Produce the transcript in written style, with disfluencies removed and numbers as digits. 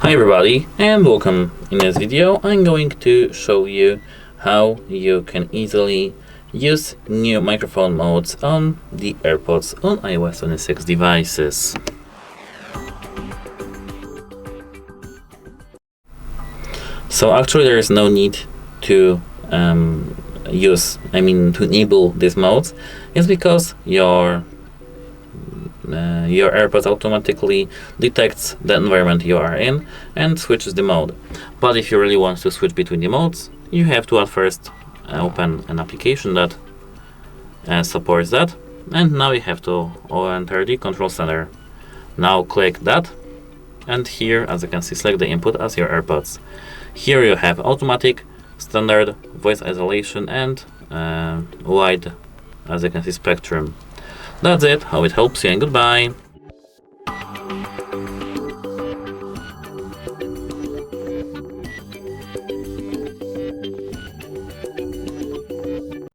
Hi everybody and welcome. In this video I'm going to show you how you can easily use new microphone modes on the AirPods on iOS 26 devices. So actually there is no need to to enable these modes. It's because your AirPods automatically detects the environment you are in and switches the mode. But if you really want to switch between the modes, you have to at first open an application that supports that, and now you have to enter the control center. Now click that, and here, as you can see, select the input as your AirPods. Here you have automatic, standard, voice isolation, and wide, as you can see, spectrum. That's it. Hope it helps you, and goodbye.